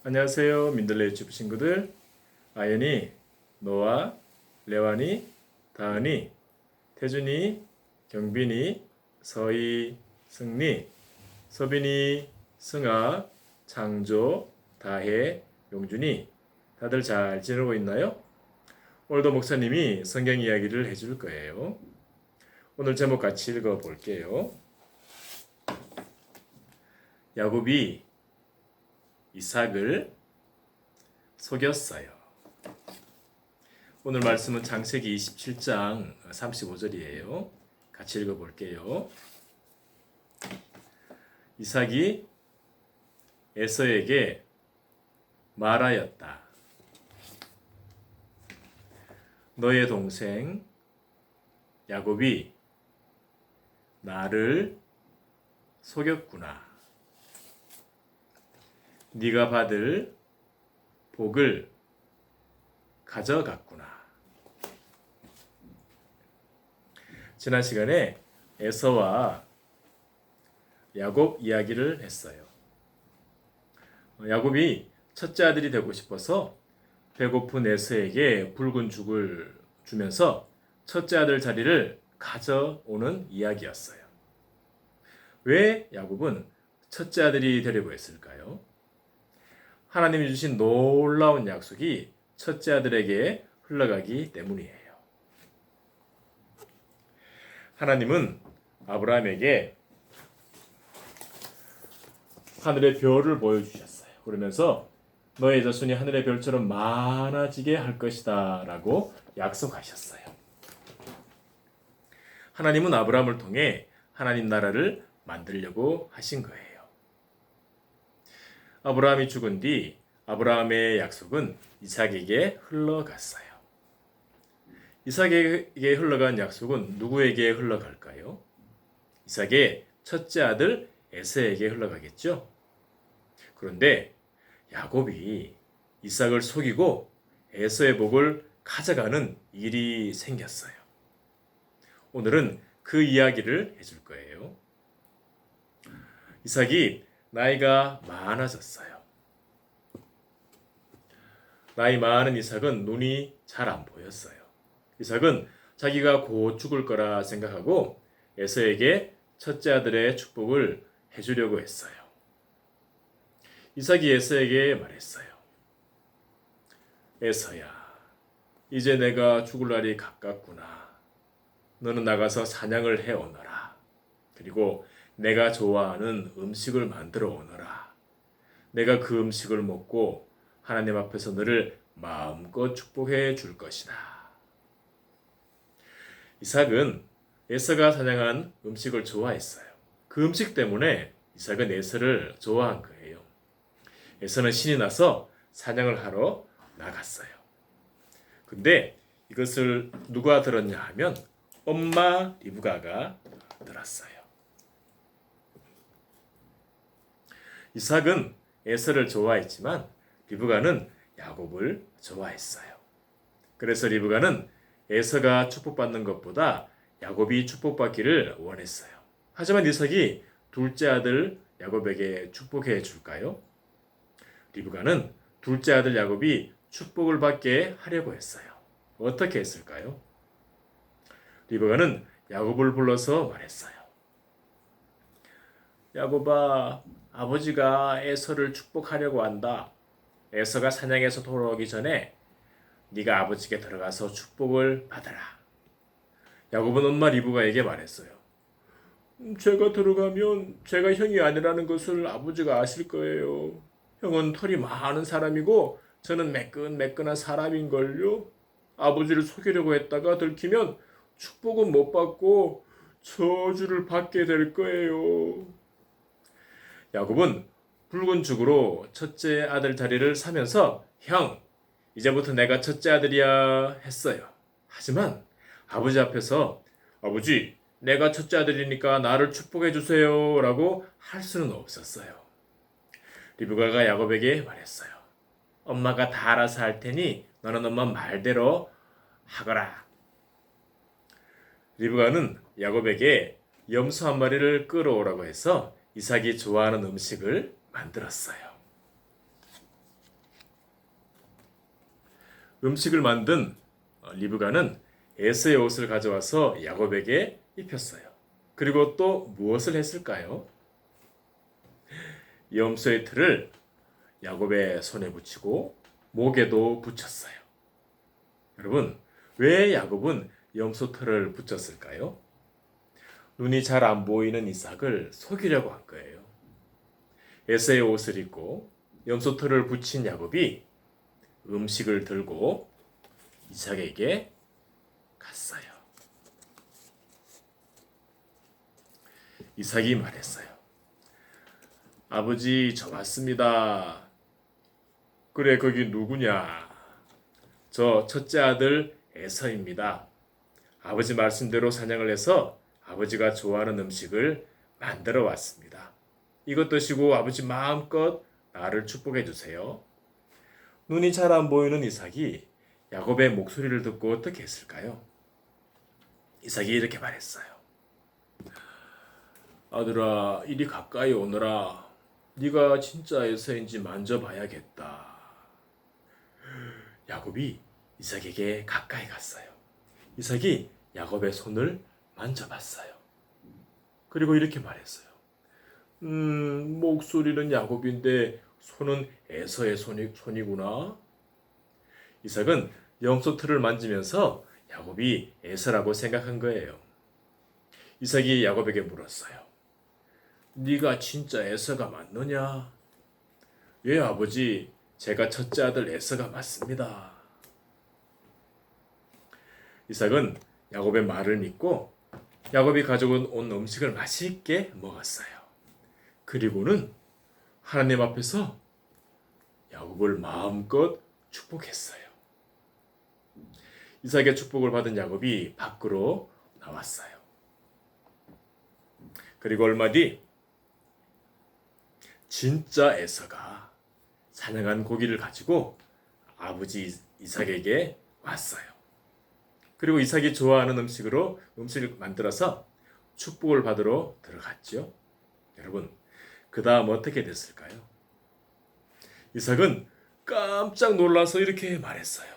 안녕하세요. 민들레 유튜브 친구들. 아연이, 노아, 레완이, 다은이, 태준이, 경빈이, 서희, 승리, 서빈이, 승아, 창조, 다혜, 용준이 다들 잘 지내고 있나요? 오늘도 목사님이 성경 이야기를 해줄 거예요. 오늘 제목 같이 읽어 볼게요. 야곱이 이삭을 속였어요. 오늘 말씀은 창세기 27장 35절이에요. 같이 읽어볼게요. 이삭이 에서에게 말하였다. 너의 동생 야곱이 나를 속였구나. 네가 받을 복을 가져갔구나. 지난 시간에 에서와 야곱 이야기를 했어요. 야곱이 첫째 아들이 되고 싶어서 배고픈 에서에게 붉은 죽을 주면서 첫째 아들 자리를 가져오는 이야기였어요. 왜 야곱은 첫째 아들이 되려고 했을까요? 하나님이 주신 놀라운 약속이 첫째 아들에게 흘러가기 때문이에요. 하나님은 아브라함에게 하늘의 별을 보여주셨어요. 그러면서 너의 자손이 하늘의 별처럼 많아지게 할 것이다 라고 약속하셨어요. 하나님은 아브라함을 통해 하나님 나라를 만들려고 하신 거예요. 아브라함이 죽은 뒤 아브라함의 약속은 이삭에게 흘러갔어요. 이삭에게 흘러간 약속은 누구에게 흘러갈까요? 이삭의 첫째 아들 에서에게 흘러가겠죠? 그런데 야곱이 이삭을 속이고 에서의 복을 가져가는 일이 생겼어요. 오늘은 그 이야기를 해줄 거예요. 이삭이 나이가 많아졌어요. 나이 많은 이삭은 눈이 잘 안 보였어요. 이삭은 자기가 곧 죽을 거라 생각하고 에서에게 첫째 아들의 축복을 해주려고 했어요. 이삭이 에서에게 말했어요. 에서야, 이제 내가 죽을 날이 가깝구나. 너는 나가서 사냥을 해오너라. 그리고 내가 좋아하는 음식을 만들어 오너라. 내가 그 음식을 먹고 하나님 앞에서 너를 마음껏 축복해 줄 것이다. 이삭은 에서가 사냥한 음식을 좋아했어요. 그 음식 때문에 이삭은 에서를 좋아한 거예요. 에서는 신이 나서 사냥을 하러 나갔어요. 근데 이것을 누가 들었냐 하면 엄마 리브가가 들었어요. 이삭은 에서를 좋아했지만 리브가는 야곱을 좋아했어요. 그래서 리브가는 에서가 축복받는 것보다 야곱이 축복받기를 원했어요. 하지만 이삭이 둘째 아들 야곱에게 축복해 줄까요? 리브가는 둘째 아들 야곱이 축복을 받게 하려고 했어요. 어떻게 했을까요? 리브가는 야곱을 불러서 말했어요. 야곱아, 아버지가 에서를 축복하려고 한다. 에서가 사냥에서 돌아오기 전에 네가 아버지께 들어가서 축복을 받아라. 야곱은 엄마 리브가에게 말했어요. 제가 들어가면 제가 형이 아니라는 것을 아버지가 아실 거예요. 형은 털이 많은 사람이고 저는 매끈매끈한 사람인걸요. 아버지를 속이려고 했다가 들키면 축복은 못 받고 저주를 받게 될 거예요. 야곱은 붉은 죽으로 첫째 아들 자리를 사면서 형, 이제부터 내가 첫째 아들이야 했어요. 하지만 아버지 앞에서 아버지, 내가 첫째 아들이니까 나를 축복해 주세요 라고 할 수는 없었어요. 리브가가 야곱에게 말했어요. 엄마가 다 알아서 할 테니 너는 엄마 말대로 하거라. 리브가는 야곱에게 염소 한 마리를 끌어오라고 해서 이삭이 좋아하는 음식을 만들었어요. 음식을 만든 리브가는 에서의 옷을 가져와서 야곱에게 입혔어요. 그리고 또 무엇을 했을까요? 염소의 틀을 야곱의 손에 붙이고 목에도 붙였어요. 여러분, 왜 야곱은 염소 털을 붙였을까요? 눈이 잘 안 보이는 이삭을 속이려고 한 거예요. 에서의 옷을 입고 염소 털을 붙인 야곱이 음식을 들고 이삭에게 갔어요. 이삭이 말했어요. 아버지, 저 왔습니다. 그래, 거기 누구냐? 저 첫째 아들 에서입니다. 아버지 말씀대로 사냥을 해서 아버지가 좋아하는 음식을 만들어 왔습니다. 이것 드시고 아버지 마음껏 나를 축복해 주세요. 눈이 잘 안 보이는 이삭이 야곱의 목소리를 듣고 어떻게 했을까요? 이삭이 이렇게 말했어요. 아들아, 이리 가까이 오너라. 네가 진짜 에서인지 만져봐야겠다. 야곱이 이삭에게 가까이 갔어요. 이삭이 야곱의 손을 만져봤어요. 그리고 이렇게 말했어요. 목소리는 야곱인데 손은 에서의 손이구나. 이삭은 염소 털을 만지면서 야곱이 에서라고 생각한 거예요. 이삭이 야곱에게 물었어요. 네가 진짜 에서가 맞느냐? 예, 아버지. 제가 첫째 아들 에서가 맞습니다. 이삭은 야곱의 말을 믿고 야곱이 가져온 음식을 맛있게 먹었어요. 그리고는 하나님 앞에서 야곱을 마음껏 축복했어요. 이삭의 축복을 받은 야곱이 밖으로 나왔어요. 그리고 얼마 뒤 진짜 에서가 사냥한 고기를 가지고 아버지 이삭에게 왔어요. 그리고 이삭이 좋아하는 음식을 만들어서 축복을 받으러 들어갔죠. 여러분, 그 다음 어떻게 됐을까요? 이삭은 깜짝 놀라서 이렇게 말했어요.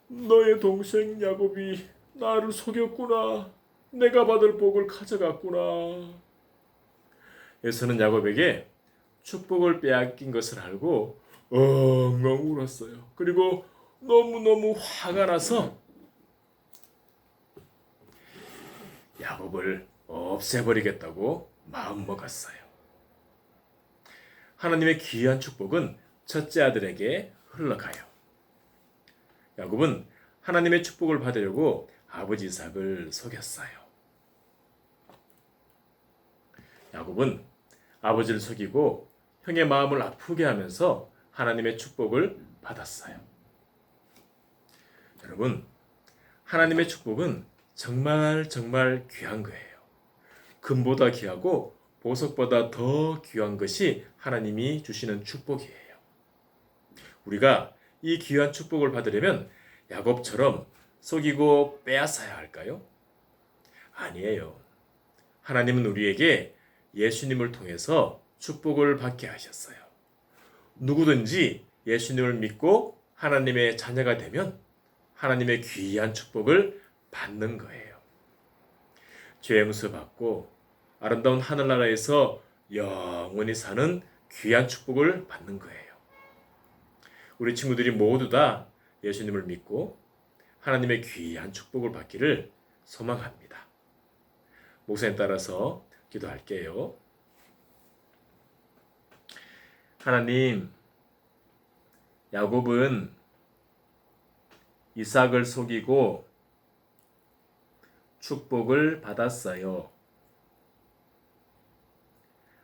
너의 동생 야곱이 나를 속였구나. 내가 받을 복을 가져갔구나. 에서는 야곱에게 축복을 빼앗긴 것을 알고 엉엉 울었어요. 그리고 너무너무 화가 나서 야곱을 없애버리겠다고 마음먹었어요. 하나님의 귀한 축복은 첫째 아들에게 흘러가요. 야곱은 하나님의 축복을 받으려고 아버지 이삭을 속였어요. 야곱은 아버지를 속이고 형의 마음을 아프게 하면서 하나님의 축복을 받았어요. 여러분, 하나님의 축복은 정말 귀한 거예요. 금보다 귀하고 보석보다 더 귀한 것이 하나님이 주시는 축복이에요. 우리가 이 귀한 축복을 받으려면 야곱처럼 속이고 빼앗아야 할까요? 아니에요. 하나님은 우리에게 예수님을 통해서 축복을 받게 하셨어요. 누구든지 예수님을 믿고 하나님의 자녀가 되면 하나님의 귀한 축복을 받는 거예요. 죄 용서 받고 아름다운 하늘나라에서 영원히 사는 귀한 축복을 받는 거예요. 우리 친구들이 모두 다 예수님을 믿고 하나님의 귀한 축복을 받기를 소망합니다. 목사님 따라서 기도할게요. 하나님, 야곱은 이삭을 속이고 축복을 받았어요.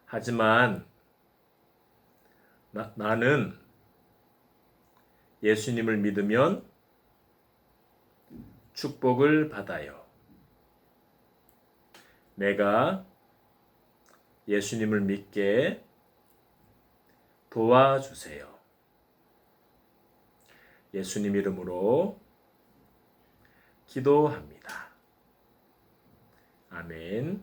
하지만 나는 예수님을 믿으면 축복을 받아요. 내가 예수님을 믿게 도와주세요. 예수님 이름으로 기도합니다. 아멘.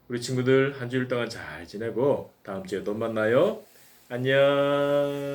우리 친구들 한 주일 동안 잘 지내고 다음 주에 또 만나요. 안녕.